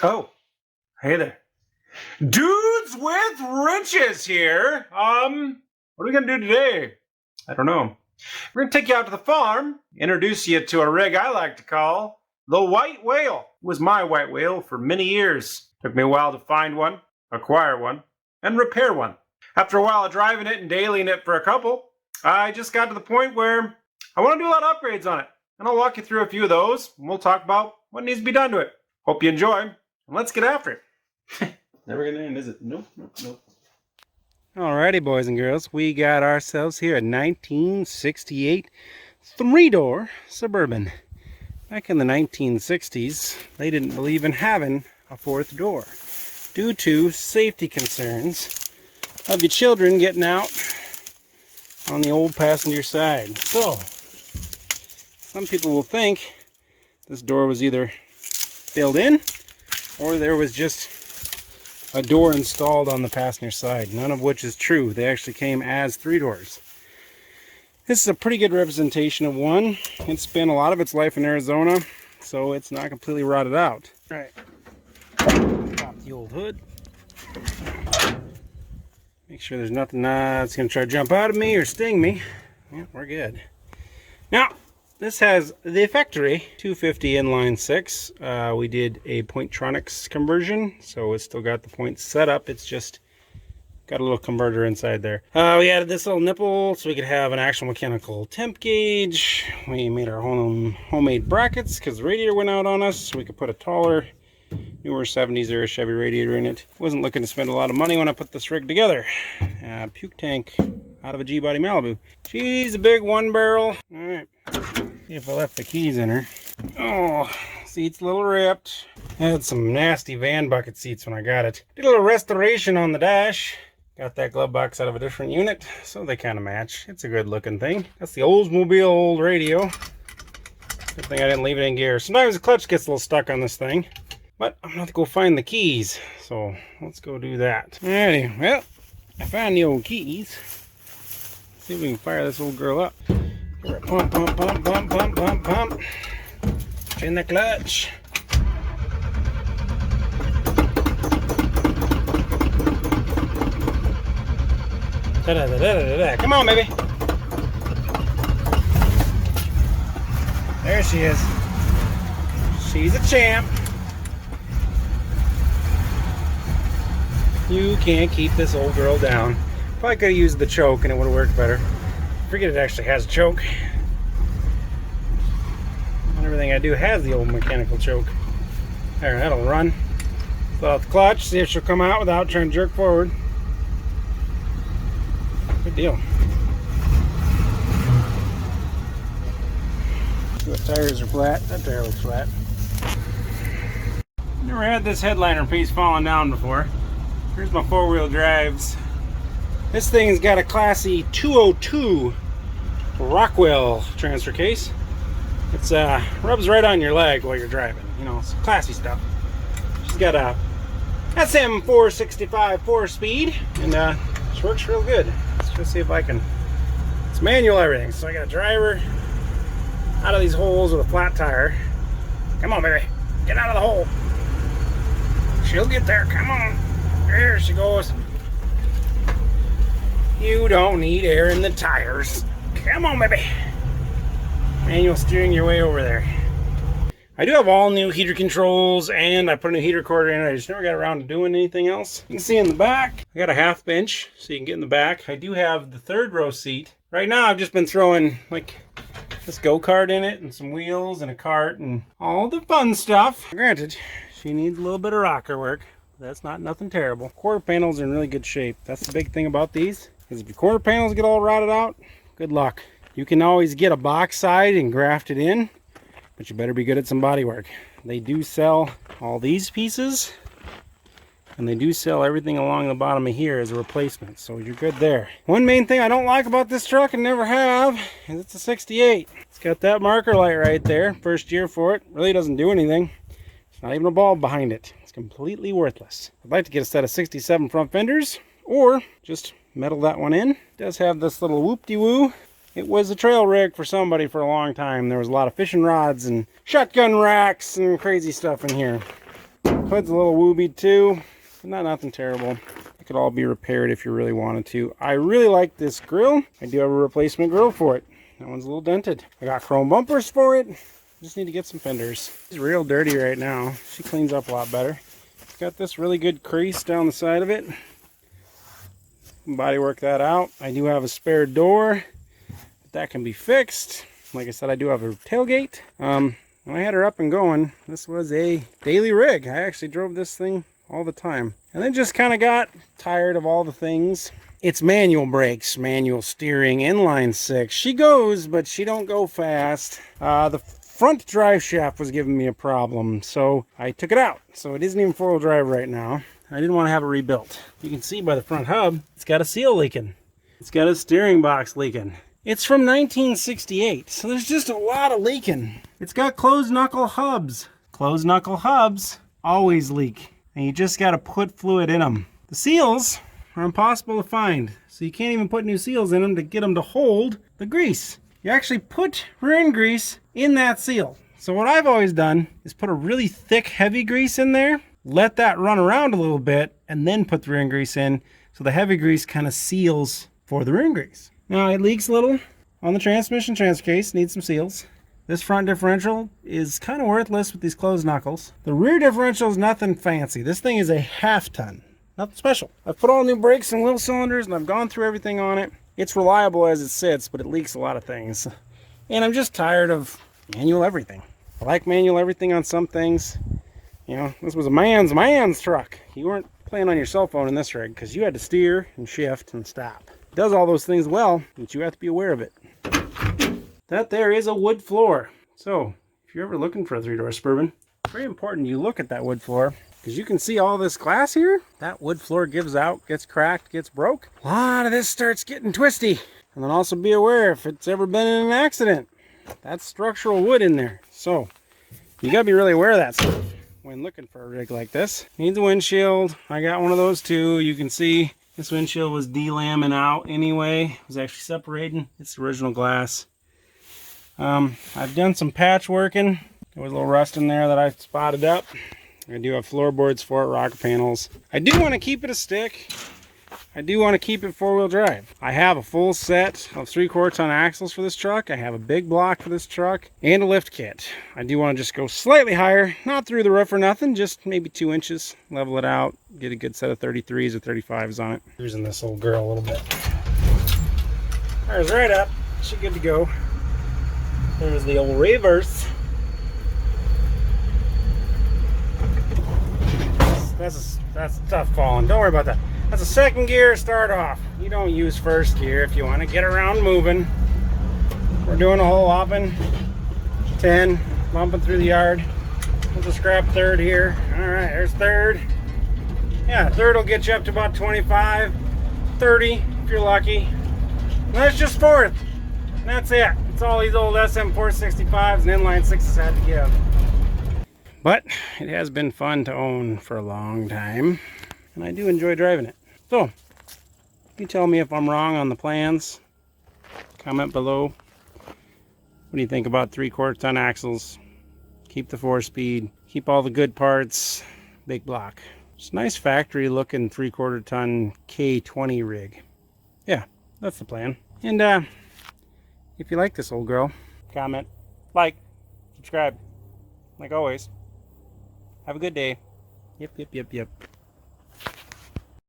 Oh, hey there. Dudes with wrenches here. What are we gonna do today? I don't know. We're gonna take you out to the farm, introduce you to a rig I like to call the white whale. It was my white whale for many years. Took me a while to find one, acquire one, and repair one. After a while of driving it and dailying it for a couple, I just got to the point where I want to do a lot of upgrades on it. And I'll walk you through a few of those, and we'll talk about what needs to be done to it. Hope you enjoy, and let's get after it. Never gonna end, is it? Nope, nope, nope. Alrighty, boys and girls, we got ourselves here a 1968 three-door Suburban. Back in the 1960s, they didn't believe in having a fourth door due to safety concerns of your children getting out on the old passenger side. So, some people will think this door was either filled in or there was just a door installed on the passenger side, none of which is true. They actually came as three doors. This is a pretty good representation of one. It's spent a lot of its life in Arizona, so it's not completely rotted out. All right, pop the old hood. Make sure there's nothing that's going to try to jump out of me or sting me. Yeah, we're good. Now, this has the factory 250 inline 6. We did a Pointronics conversion, so it's still got the point set up. It's just got a little converter inside there. We added this little nipple so we could have an actual mechanical temp gauge. We made our homemade brackets because the radiator went out on us, so we could put a taller, newer 70s era Chevy radiator in it. Wasn't looking to spend a lot of money when I put this rig together. Puke tank out of a G-Body Malibu. She's a big one barrel. All right. See if I left the keys in her. Oh, seat's a little ripped. Had some nasty van bucket seats when I got it. Did a little restoration on the dash. Got that glove box out of a different unit, so they kind of match. It's a good looking thing. That's the Oldsmobile old radio. Good thing I didn't leave it in gear. Sometimes the clutch gets a little stuck on this thing, but I'm gonna have to go find the keys. So let's go do that. Alrighty, well, I found the old keys. Let's see if we can fire this old girl up. Pump, pump, pump, pump, pump, pump, pump. In the clutch. Da, da, da, da, da, da. Come on, baby. There she is. She's a champ. You can't keep this old girl down. Probably could have used the choke and it would have worked better. Forget it actually has a choke. Everything I do has the old mechanical choke. There, that'll run. Pull out the clutch, see if she'll come out without trying to jerk forward. Good deal. The tires are flat. That tire looks flat. Never had this headliner piece falling down before. Here's my four-wheel drives. This thing's got a classy 202 Rockwell transfer case. It's rubs right on your leg while you're driving. You know, it's classy stuff. She's got a SM465 4-speed, and she works real good. Let's just see if I can. It's manual everything, so I got to drive her out of these holes with a flat tire. Come on, baby, get out of the hole. She'll get there. Come on. There she goes. You don't need air in the tires. Come on, baby. Manual steering your way over there. I do have all new heater controls, and I put a new heater cord in. I just never got around to doing anything else. You can see in the back, I got a half bench, so you can get in the back. I do have the third row seat. Right now, I've just been throwing like this go-kart in it, and some wheels, and a cart, and all the fun stuff. Granted, she needs a little bit of rocker work. That's not nothing terrible. Quarter panels are in really good shape. That's the big thing about these, is if your quarter panels get all rotted out, good luck. You can always get a box side and graft it in, but you better be good at some body work. They do sell all these pieces, and they do sell everything along the bottom of here as a replacement, so you're good there. One main thing I don't like about this truck, and never have, is it's a 68. It's got that marker light right there, first year for it. Really doesn't do anything. There's not even a bulb behind it. It's completely worthless. I'd like to get a set of 67 front fenders, or just metal that one in. It does have this little whoop-de-woo. It was a trail rig for somebody for a long time. There was a lot of fishing rods and shotgun racks and crazy stuff in here. But Hood's a little woobied too, but nothing terrible. It could all be repaired if you really wanted to. I really like this grill. I do have a replacement grill for it. That one's a little dented. I got chrome bumpers for it. Just need to get some fenders. It's real dirty right now. She cleans up a lot better. It's got this really good crease down the side of it. Body work that out. I do have a spare door, but that can be fixed. Like I said, I do have a tailgate. When I had her up and going, this was a daily rig. I actually drove this thing all the time. And then just kind of got tired of all the things. It's manual brakes, manual steering, inline six. She goes, but she don't go fast. The front drive shaft was giving me a problem, so I took it out. So it isn't even four-wheel drive right now. I didn't want to have it rebuilt. You can see by the front hub, it's got a seal leaking. It's got a steering box leaking. It's from 1968, so there's just a lot of leaking. It's got closed knuckle hubs. Closed knuckle hubs always leak, and you just got to put fluid in them. The seals are impossible to find, so you can't even put new seals in them to get them to hold the grease. You actually put rear end grease in that seal. So what I've always done is put a really thick, heavy grease in there, let that run around a little bit, and then put the rear end grease in, so the heavy grease kind of seals for the rear end grease. Now it leaks a little on the transmission transfer case, needs some seals. This front differential is kind of worthless with these closed knuckles. The rear differential is nothing fancy. This thing is a half ton, nothing special. I've put all new brakes and wheel cylinders and I've gone through everything on it. It's reliable as it sits, but it leaks a lot of things. And I'm just tired of manual everything. I like manual everything on some things. You know, this was a man's truck. You weren't playing on your cell phone in this rig because you had to steer and shift and stop. It does all those things well, but you have to be aware of it. That there is a wood floor. So if you're ever looking for a 3-door Suburban, it's very important you look at that wood floor because you can see all this glass here. That wood floor gives out, gets cracked, gets broke. A lot of this starts getting twisty. And then also be aware if it's ever been in an accident. That's structural wood in there. So you gotta be really aware of that stuff when looking for a rig like this. Needs a windshield. I got one of those too. You can see this windshield was delamming out anyway. It was actually separating. It's original glass. I've done some patchworking. There was a little rust in there that I spotted up. I do have floorboards for it, rocker panels. I do want to keep it a stick. I do want to keep it four-wheel drive. I have a full set of 3/4 ton axles for this truck. I have a big block for this truck and a lift kit. I do want to just go slightly higher, not through the roof or nothing, just maybe 2 inches, level it out, get a good set of 33s or 35s on it. Using this old girl a little bit. There's right up. She's good to go. There's the old reverse. That's tough falling. Don't worry about that. That's a second gear start off. You don't use first gear if you want to get around moving. We're doing a whole hopping 10, bumping through the yard. We'll just grab third here. All right, there's third. Yeah, third will get you up to about 25, 30 if you're lucky. And that's just fourth. And that's it. It's all these old SM465s and inline 6s had to give. But it has been fun to own for a long time. And I do enjoy driving it. So, you tell me if I'm wrong on the plans. Comment below. What do you think about 3/4 ton axles? Keep the 4-speed. Keep all the good parts. Big block. It's a nice factory looking 3/4 ton K20 rig. Yeah, that's the plan. And if you like this old girl, comment, like, subscribe. Like always. Have a good day. Yep.